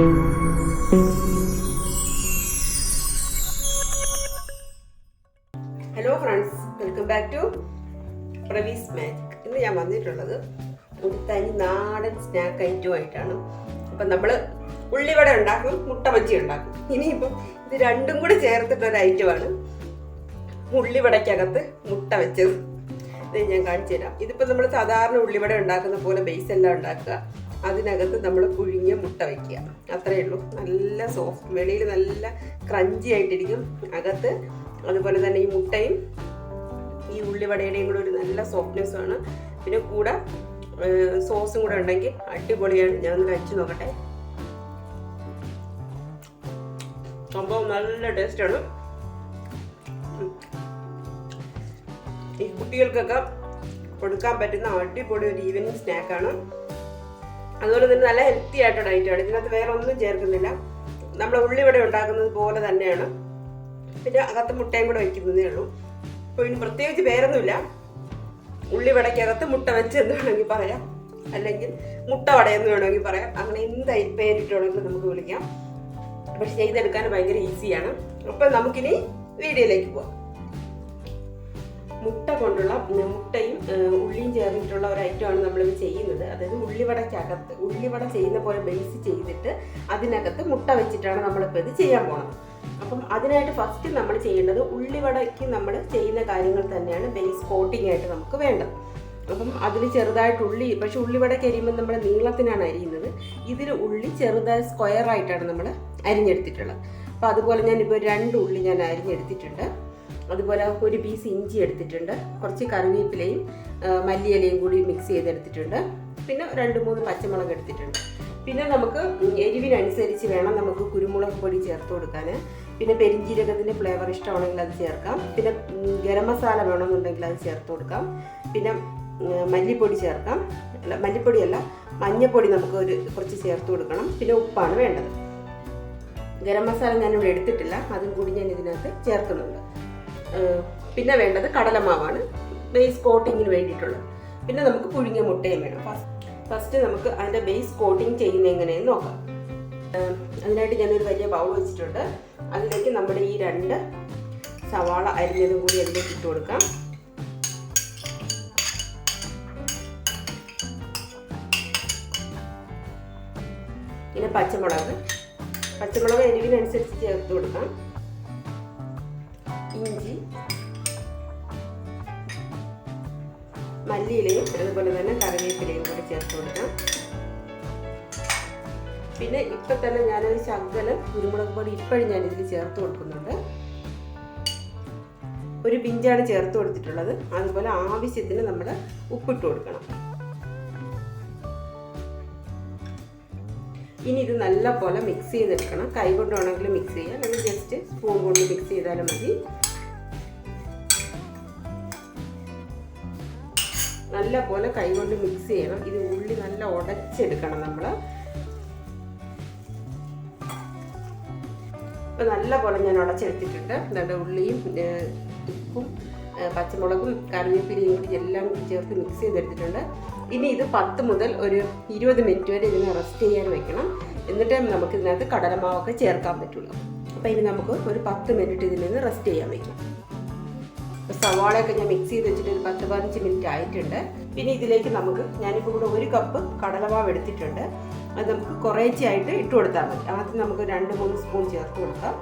Hello friends, welcome back to PravisMagic. ഇന്ന് ഞാൻ വന്നിട്ടുള്ളത് ഒരു തനി നാടൻ സ്നാക്ക് ഐറ്റമായിട്ടാണ്. അപ്പം നമ്മൾ ഉള്ളിവട ഉണ്ടാക്കും, മുട്ട ബജി ഉണ്ടാക്കും. ഇനിയിപ്പം ഇത് രണ്ടും കൂടി ചേർത്തിട്ടൊരു ഐറ്റമാണ് ഉള്ളിവടയ്ക്കകത്ത് മുട്ട വെച്ചത്. ഇത് ഞാൻ കാണിച്ചു തരാം. ഇതിപ്പോൾ നമ്മൾ സാധാരണ ഉള്ളിവട ഉണ്ടാക്കുന്ന പോലെ ബേസ് എല്ലാം ഉണ്ടാക്കുക, അതിനകത്ത് നമ്മൾ പുഴുങ്ങിയ മുട്ട വയ്ക്കുക, അത്രയേ ഉള്ളൂ. നല്ല സോഫ്റ്റ്, വെളിയിൽ നല്ല ക്രഞ്ചി ആയിട്ടിരിക്കും, അകത്ത് അതുപോലെ തന്നെ ഈ മുട്ടയും ഈ ഉള്ളിവടയുടെയും കൂടെ ഒരു നല്ല സോഫ്റ്റ്നെസ്സുമാണ്. പിന്നെ കൂടെ സോസും കൂടെ ഉണ്ടെങ്കിൽ അടിപൊളിയാണ്. ഞാൻ ഒന്ന് കഴിച്ചു നോക്കട്ടെ. സംഭവം നല്ല ടേസ്റ്റാണ്. ഈ കുട്ടികൾക്കൊക്കെ കൊടുക്കാൻ പറ്റുന്ന അടിപൊളി ഒരു ഈവനിങ് സ്നാക്കാണ്. അതുപോലെ തന്നെ നല്ല ഹെൽത്തി ആയിട്ടുള്ള ഐറ്റമാണ്. ഇതിനകത്ത് വേറെ ഒന്നും ചേർക്കുന്നില്ല, നമ്മൾ ഉള്ളിവട ഉണ്ടാക്കുന്നത് പോലെ തന്നെയാണ്. പിന്നെ അകത്ത് മുട്ടയും കൂടെ വയ്ക്കുന്നതേ ഉള്ളൂ. അപ്പോൾ ഇനി പ്രത്യേകിച്ച് പേരൊന്നുമില്ല. ഉള്ളിവടയ്ക്കകത്ത് മുട്ട വെച്ച് എന്ന് വേണമെങ്കിൽ പറയാം, അല്ലെങ്കിൽ മുട്ട വടയെന്ന് വേണമെങ്കിൽ പറയാം. അങ്ങനെ എന്ത് പേരിട്ടുണ്ടെങ്കിലും നമുക്ക് വിളിക്കാം. പക്ഷെ ചെയ്തെടുക്കാൻ ഭയങ്കര ഈസിയാണ്. അപ്പം നമുക്കിനി വീഡിയോയിലേക്ക് പോവാം. മുട്ട കൊണ്ടുള്ള മുട്ടയും ഉള്ളിയും ചേർന്നിട്ടുള്ള ഒരു ഐറ്റമാണ് നമ്മളിത് ചെയ്യുന്നത്. അതായത് ഉള്ളിവടയ്ക്കകത്ത് ഉള്ളിവട ചെയ്യുന്ന പോലെ ബേസ് ചെയ്തിട്ട് അതിനകത്ത് മുട്ട വെച്ചിട്ടാണ് നമ്മളിപ്പോൾ ഇത് ചെയ്യാൻ പോകുന്നത്. അപ്പം അതിനായിട്ട് ഫസ്റ്റ് നമ്മൾ ചെയ്യേണ്ടത്, ഉള്ളിവടയ്ക്ക് നമ്മൾ ചെയ്യുന്ന കാര്യങ്ങൾ തന്നെയാണ് ബേസ് കോട്ടിംഗ് ആയിട്ട് നമുക്ക് വേണ്ടത്. അപ്പം അതിൽ ചെറുതായിട്ട് ഉള്ളി, പക്ഷെ ഉള്ളിവടയ്ക്ക് അരിയുമ്പോൾ നമ്മൾ നീളത്തിനാണ് അരിയുന്നത്. ഇതിൽ ഉള്ളി ചെറുതായി സ്ക്വയറായിട്ടാണ് നമ്മൾ അരിഞ്ഞെടുത്തിട്ടുള്ളത്. അപ്പോൾ അതുപോലെ ഞാനിപ്പോൾ 2 ഉള്ളി ഞാൻ അരിഞ്ഞെടുത്തിട്ടുണ്ട്. അതുപോലെ ഒരു പീസ് ഇഞ്ചി എടുത്തിട്ടുണ്ട്, കുറച്ച് കറിവേപ്പിലയും മല്ലിയിലയും കൂടി മിക്സ് ചെയ്തെടുത്തിട്ടുണ്ട്. പിന്നെ 2-3 പച്ചമുളക് എടുത്തിട്ടുണ്ട്. പിന്നെ നമുക്ക് എരിവിനനുസരിച്ച് വേണം നമുക്ക് കുരുമുളക് പൊടി ചേർത്ത് കൊടുക്കാൻ. പിന്നെ പെരിഞ്ജീരകത്തിൻ്റെ ഫ്ലേവർ ഇഷ്ടമാണെങ്കിൽ അത് ചേർക്കാം. പിന്നെ ഗരം മസാല വേണമെന്നുണ്ടെങ്കിൽ അത് ചേർത്ത് കൊടുക്കാം. പിന്നെ മല്ലിപ്പൊടി ചേർക്കാം, അല്ല മല്ലിപ്പൊടിയല്ല, മഞ്ഞൾപ്പൊടി നമുക്ക് കുറച്ച് ചേർത്ത് കൊടുക്കണം. പിന്നെ ഉപ്പാണ് വേണ്ടത്. ഗരം മസാല ഞാനിവിടെ എടുത്തിട്ടില്ല, അതും കൂടി ഞാൻ ഇതിനകത്ത് ചേർക്കുന്നുണ്ട്. പിന്നെ വേണ്ടത് കടലമാവാണ് ബേസ് കോട്ടിങ്ങിന് വേണ്ടിയിട്ടുള്ളത്. പിന്നെ നമുക്ക് പുഴുങ്ങിയ മുട്ടയും വേണം. ഫസ്റ്റ് നമുക്ക് അതിൻ്റെ ബേസ് കോട്ടിങ് ചെയ്യുന്നത് എങ്ങനെയെന്ന് നോക്കാം. അതിനായിട്ട് ഞാനൊരു വലിയ ബൗൾ വെച്ചിട്ടുണ്ട്. അതിലേക്ക് നമ്മുടെ ഈ 2 സവാള അരിഞ്ഞതും കൂടി അതിലേക്ക് ഇട്ട് കൊടുക്കാം. പിന്നെ പച്ചമുളക് എരിവിനനുസരിച്ച് ചേർത്ത് കൊടുക്കാം. ഇഞ്ചി, മല്ലിയിലയും അതുപോലെ തന്നെ കറിവേപ്പിലയും കൂടി ചേർത്ത് കൊടുക്കാം. പിന്നെ ഇപ്പം തന്നെ ഞാനൊരു ശകലം കുരുമുളക് പൊടി ഇപ്പോഴും ഞാനിതിൽ ചേർത്ത് കൊടുക്കുന്നുണ്ട്. ഒരു പിഞ്ചാണ് ചേർത്ത് കൊടുത്തിട്ടുള്ളത്. അതുപോലെ ആവശ്യത്തിന് നമ്മൾ ഉപ്പിട്ട് കൊടുക്കണം. ഇനി ഇത് നല്ലപോലെ മിക്സ് ചെയ്തെടുക്കണം. കൈ കൊണ്ടാണെങ്കിലും മിക്സ് ചെയ്യാം, അല്ലെങ്കിൽ ജസ്റ്റ് സ്പൂൺ കൊണ്ട് മിക്സ് ചെയ്താലും മതി. നല്ലപോലെ കൈ കൊണ്ട് മിക്സ് ചെയ്യണം. ഇത് ഉള്ളി നല്ല ഉടച്ചെടുക്കണം നമ്മൾ. ഇപ്പം നല്ലപോലെ ഞാൻ ഉടച്ചെടുത്തിട്ടുണ്ട്. എന്നിട്ട് ഉള്ളിയും ഉപ്പും പച്ചമുളകും കറിവേപ്പിലയും കൂടി എല്ലാം ചേർത്ത് മിക്സ് ചെയ്തെടുത്തിട്ടുണ്ട്. ഇനി ഇത് 10 മുതൽ ഒരു 20 മിനിറ്റ് വരെ ഇതിനെ റെസ്റ്റ് ചെയ്യാൻ വെക്കണം. എന്നിട്ട് നമുക്ക് ഇതിനകത്ത് കടലമാവൊക്കെ ചേർക്കാൻ പറ്റുള്ളൂ. അപ്പോൾ ഇനി നമുക്ക് ഒരു 10 മിനിറ്റ് ഇതിൽ നിന്ന് റെസ്റ്റ് ചെയ്യാൻ വയ്ക്കാം. സവാളയൊക്കെ ഞാൻ മിക്സ് ചെയ്ത് വെച്ചിട്ട് ഒരു 10-15 മിനിറ്റ് ആയിട്ടുണ്ട്. പിന്നെ ഇതിലേക്ക് ഞാനിപ്പോൾ കൂടെ 1 കപ്പ് കടലമാവ് എടുത്തിട്ടുണ്ട്. അത് നമുക്ക് കുറേശ്ശെയായിട്ട് ഇട്ട് കൊടുത്താൽ മതി. ആദ്യം നമുക്ക് 2-3 സ്പൂൺ ചേർത്ത് കൊടുക്കാം.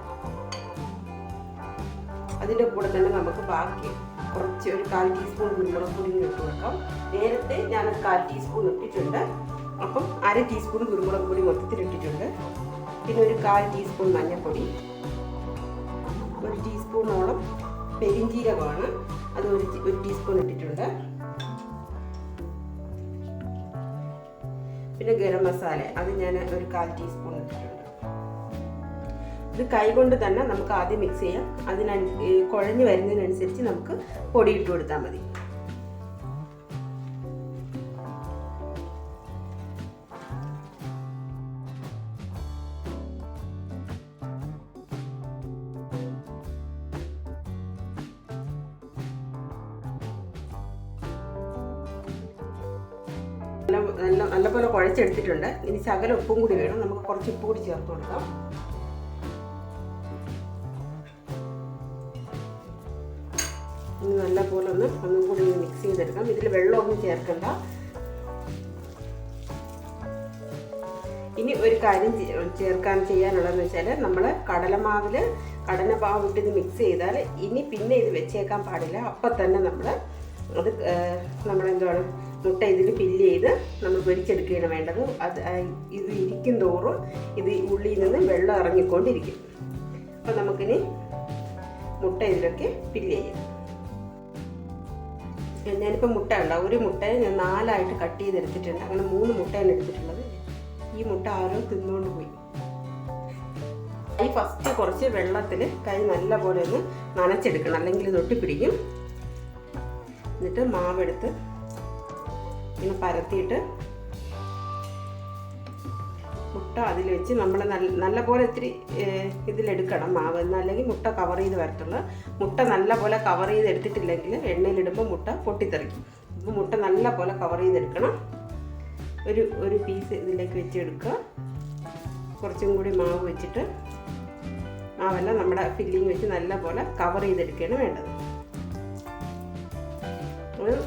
അതിൻ്റെ കൂടെ തന്നെ നമുക്ക് ബാക്കി കുറച്ച് ഒരു 1/4 ടീസ്പൂൺ കുരുമുളക് പൊടി ഇട്ട് കൊടുക്കാം. നേരത്തെ ഞാനൊരു 1/4 ടീസ്പൂൺ ഇട്ടിട്ടുണ്ട്. അപ്പം 1/2 ടീസ്പൂൺ കുരുമുളക് പൊടി മൊത്തത്തിൽ ഇട്ടിട്ടുണ്ട്. പിന്നെ ഒരു 1/4 ടീസ്പൂൺ മഞ്ഞൾപ്പൊടി, 1 ടീസ്പൂണോളം പെരിഞ്ജീരകമാണ്, അത് ഒരു ടീസ്പൂൺ ഇട്ടിട്ടുണ്ട്. പിന്നെ ഗരം മസാല, അത് ഞാൻ ഒരു 1/4 ടീസ്പൂൺ ഇട്ടിട്ടുണ്ട്. ഇത് കൈകൊണ്ട് തന്നെ നമുക്ക് ആദ്യം മിക്സ് ചെയ്യാം. കുഴഞ്ഞു വരുന്നതിനനുസരിച്ച് നമുക്ക് പൊടി ഇട്ട് കൊടുത്താൽ മതി. നല്ലപോലെ കുഴച്ചെടുത്തിട്ടുണ്ട്. ഇനി ശകലം ഉപ്പും കൂടി വേണം. നമുക്ക് കുറച്ച് ഉപ്പ് കൂടി ചേർത്ത് കൊടുക്കാം. ഇനി നല്ലപോലെ ഒന്നും കൂടി മിക്സ് ചെയ്തെടുക്കാം. ഇതിൽ വെള്ളമൊന്നും ചേർക്കണ്ട. ഇനി ഒരു കാര്യം ചെയ്യാനുള്ളതെന്ന് വെച്ചാൽ നമ്മൾ കടലമാവിൽ കടലമാവ് ഇട്ട് ഇത് മിക്സ് ചെയ്താൽ ഇനി പിന്നെ ഇത് വെച്ചേക്കാൻ പാടില്ല. അപ്പം തന്നെ നമ്മളെന്താണ് മുട്ട ഇതിൽ ഫില്ല് ചെയ്ത് നമ്മൾ പൊരിച്ചെടുക്കുകയാണ് വേണ്ടത്. ഇത് ഇരിക്കും തോറും ഇത് ഉള്ളിൽ നിന്ന് വെള്ളം ഇറങ്ങിക്കൊണ്ടിരിക്കും. അപ്പം നമുക്കിനി മുട്ട ഇതിലൊക്കെ ഫില്ല് ചെയ്യാം. ഞാനിപ്പോൾ മുട്ട ഉണ്ടാവും. ഒരു മുട്ടയെ ഞാൻ 4ആയിട്ട് കട്ട് ചെയ്തെടുത്തിട്ടുണ്ട്. അങ്ങനെ 3 മുട്ടയാണ് എടുത്തിട്ടുള്ളത്. ഈ മുട്ട ആരോ തിന്നുകൊണ്ട് പോയി. ഈ ഫസ്റ്റ് കുറച്ച് വെള്ളത്തിൽ കൈ നല്ലപോലെ ഒന്ന് നനച്ചെടുക്കണം, അല്ലെങ്കിൽ ഇത് ഒട്ടിപ്പിടിക്കും. എന്നിട്ട് മാവെടുത്ത് ഇങ്ങനെ പരത്തിയിട്ട് മുട്ട അതിൽ വെച്ച് നമ്മൾ നല്ലപോലെ ഇത്തിരി ഇതിലെടുക്കണം മാവ്, എന്നല്ലെങ്കിൽ മുട്ട കവർ ചെയ്ത് വരത്തുള്ളൂ. മുട്ട നല്ലപോലെ കവർ ചെയ്ത് എടുത്തിട്ടില്ലെങ്കിൽ എണ്ണയിലിടുമ്പോൾ മുട്ട പൊട്ടിത്തെറിക്കും. അപ്പോൾ മുട്ട നല്ലപോലെ കവർ ചെയ്തെടുക്കണം. ഒരു പീസ് ഇതിലേക്ക് വെച്ചെടുക്കുക. കുറച്ചും കൂടി മാവ് വെച്ചിട്ട് മാവെല്ലാം നമ്മുടെ ഫില്ലിങ് വെച്ച് നല്ലപോലെ കവർ ചെയ്തെടുക്കുകയാണ് വേണ്ടത്.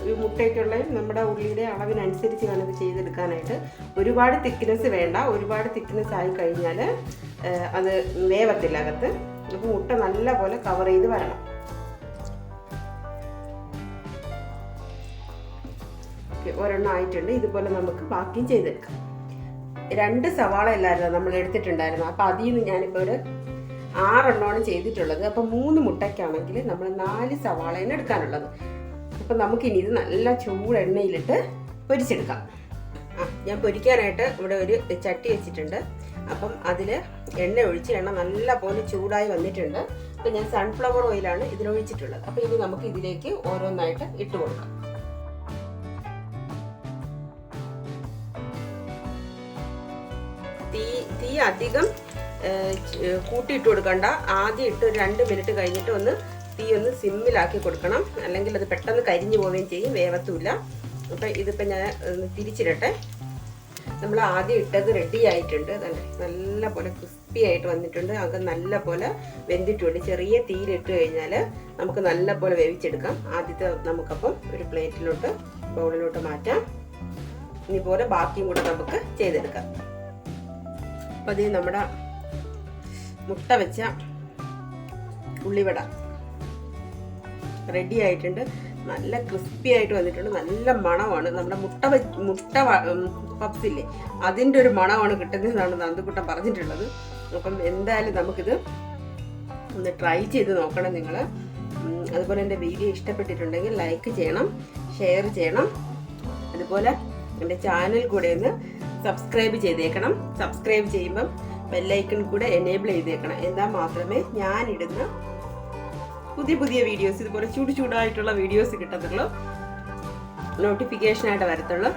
ഈ മുട്ടയ്ക്കുള്ള നമ്മുടെ ഉള്ളിയുടെ അളവിനനുസരിച്ച് വേണം ഇത് ചെയ്തെടുക്കാനായിട്ട്. ഒരുപാട് തിക്നെസ് വേണ്ട. ഒരുപാട് തിക്നെസ് ആയി കഴിഞ്ഞാൽ അത് വേവത്തില്ല അകത്ത്. അപ്പോൾ മുട്ട നല്ലപോലെ കവർ ചെയ്ത് വരണം. ഒരെണ്ണം ആയിട്ടുണ്ട്. ഇതുപോലെ നമുക്ക് ബാക്കിയും ചെയ്തെടുക്കാം. 2 സവാള അല്ലായിരുന്നു നമ്മൾ എടുത്തിട്ടുണ്ടായിരുന്നു. അപ്പോൾ അതിൽ നിന്ന് ഞാനിപ്പോൾ ഒരു 6 എണ്ണമാണ് ചെയ്തിട്ടുള്ളത്. അപ്പോൾ 3 മുട്ടയ്ക്കാണെങ്കിൽ നമ്മൾ 4 സവാളയാണ് എടുക്കാനുള്ളത്. അപ്പം നമുക്കിനി ഇത് നല്ല ചൂട് എണ്ണയിലിട്ട് പൊരിച്ചെടുക്കാം. ഞാൻ പൊരിക്കാനായിട്ട് ഇവിടെ ഒരു ചട്ടി വെച്ചിട്ടുണ്ട്. അപ്പം അതിൽ എണ്ണ ഒഴിച്ച് എണ്ണ നല്ല പോലെ ചൂടായി വന്നിട്ടുണ്ട്. അപ്പം ഞാൻ സൺഫ്ലവർ ഓയിലാണ് ഇതിലൊഴിച്ചിട്ടുള്ളത്. അപ്പോൾ ഇനി നമുക്ക് ഇതിലേക്ക് ഓരോന്നായിട്ട് ഇട്ട് കൊടുക്കാം. തീ അധികം കൂട്ടിയിട്ട് കൊടുക്കണ്ട. ആദ്യം ഇട്ട് ഒരു 2 മിനിറ്റ് കഴിഞ്ഞിട്ട് തീ ഒന്ന് സിമ്മിലാക്കി കൊടുക്കണം, അല്ലെങ്കിൽ അത് പെട്ടെന്ന് കരിഞ്ഞു പോവുകയും ചെയ്യും, വേവത്തുമില്ല. അപ്പം ഇതിപ്പോൾ ഞാൻ തിരിച്ചിടട്ടെ. നമ്മൾ ആദ്യം ഇട്ടത് റെഡി ആയിട്ടുണ്ട്. നല്ല പോലെ ക്രിസ്പി ആയിട്ട് വന്നിട്ടുണ്ട്. അത് നല്ല പോലെ വെന്തിട്ടുണ്ട്. ചെറിയ തീയിലിട്ട് കഴിഞ്ഞാൽ നമുക്ക് നല്ല പോലെ വേവിച്ചെടുക്കാം. ആദ്യത്തെ നമുക്കപ്പം ഒരു പ്ലേറ്റിലോട്ട് ബൗളിലോട്ട് മാറ്റാം. ഇതുപോലെ ബാക്കിയും കൂടെ നമുക്ക് ചെയ്തെടുക്കാം. അപ്പം അത് നമ്മുടെ മുട്ട വെച്ച ഉള്ളിവട റെഡി ആയിട്ടുണ്ട്. നല്ല ക്രിസ്പി ആയിട്ട് വന്നിട്ടുണ്ട്. നല്ല മണമാണ്. നമ്മുടെ മുട്ട പപ്സില്ലേ, അതിൻ്റെ ഒരു മണമാണ് കിട്ടുന്നതെന്നാണ് നന്ദുക്കുട്ടൻ പറഞ്ഞിട്ടുള്ളത്. അപ്പം എന്തായാലും നമുക്കിത് ഒന്ന് ട്രൈ ചെയ്ത് നോക്കണം നിങ്ങൾ. അതുപോലെ എൻ്റെ വീഡിയോ ഇഷ്ടപ്പെട്ടിട്ടുണ്ടെങ്കിൽ ലൈക്ക് ചെയ്യണം, ഷെയർ ചെയ്യണം. അതുപോലെ എൻ്റെ ചാനൽ കൂടെ ഒന്ന് സബ്സ്ക്രൈബ് ചെയ്തേക്കണം. സബ്സ്ക്രൈബ് ചെയ്യുമ്പം ബെല്ലൈക്കൺ കൂടെ എനേബിൾ ചെയ്തേക്കണം. എന്നാൽ മാത്രമേ ഞാനിടുന്ന പുതിയ വീഡിയോസ്, ഇതുപോലെ ചൂടായിട്ടുള്ള വീഡിയോസ് കിട്ടത്തുള്ളൂ, നോട്ടിഫിക്കേഷനായിട്ട് വരത്തുള്ളൂ.